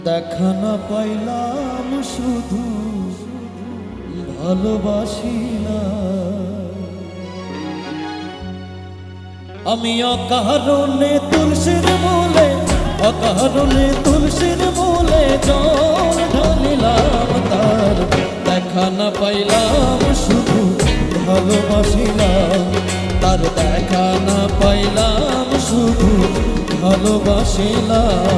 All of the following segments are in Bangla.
দেখা না পাইলাম শুধু ভালোবাসি না আমি অকারণে তুলসীর মূলে জল ঢালিলাম তার দেখা না পাইলাম শুধু ভালোবাসিলাম তার দেখা না পাইলাম শুধু ভালোবাসিলাম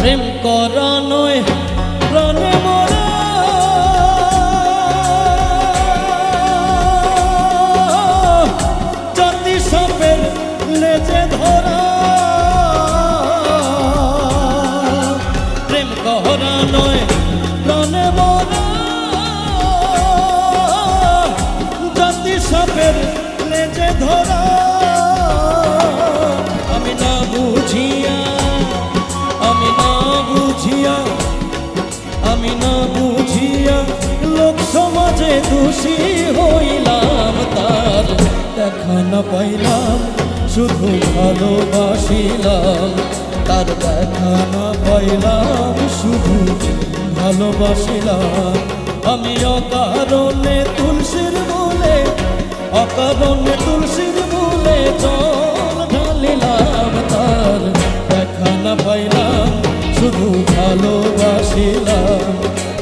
প্রেম করা নয় প্রাণে মরা জাতি সাপের লেজে ধরা প্রেম করা নয় প্রাণে মরা জাতি সাপের লেজে ধরা আমি না বুঝিয়া লোক সমাজে দোষী হইলাম তার দেখা না পাইলাম শুধু ভালোবাসিলাম তার দেখা না পাইলাম শুধু ভালোবাসিলাম আমি অকারণে তুলসীর মূলে জল ঢালিলাম তার দেখা না পাইলাম শুধু ভালোবাসিলাম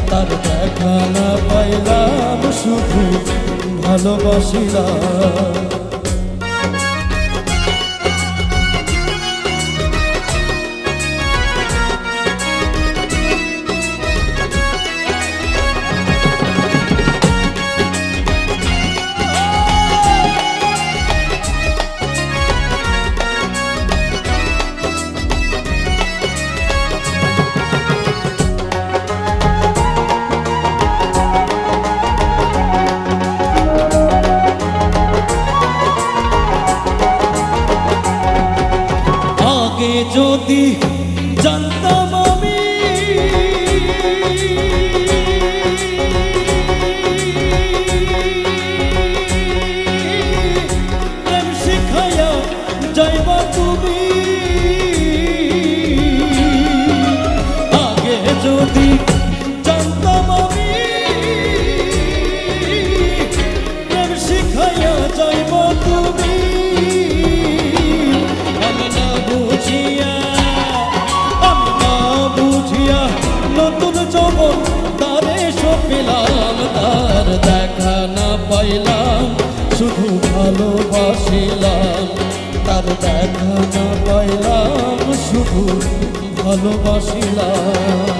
তার দেখা না পাইলাম শুধু ভালোবাসিলাম যদি জানতাম আমি প্রেম শিখাইয়া যাইবা তুমি আগে যদি জানতাম আমি প্রেম শিখাইয়া যাইবা তুমি নতুন যৌবন তারে পেলাম তার দেখা না পাইলাম শুধু ভালোবাসিলাম তার দেখা না পাইলাম শুধু ভালোবাসিলাম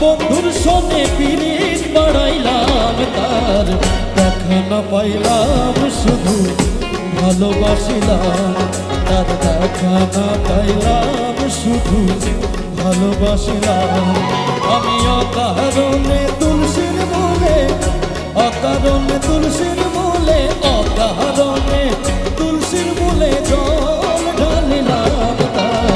বন্ধুর সনে পিরিত বাড়াইলাম তার দেখা না পাইলাম শুধু ভালোবাসিলাম তার দেখা না পাইলাম শুধু ভালোবাসিলাম আমি অকারণে তুলসীর মূলে, অকারণে তুলসীর মূলে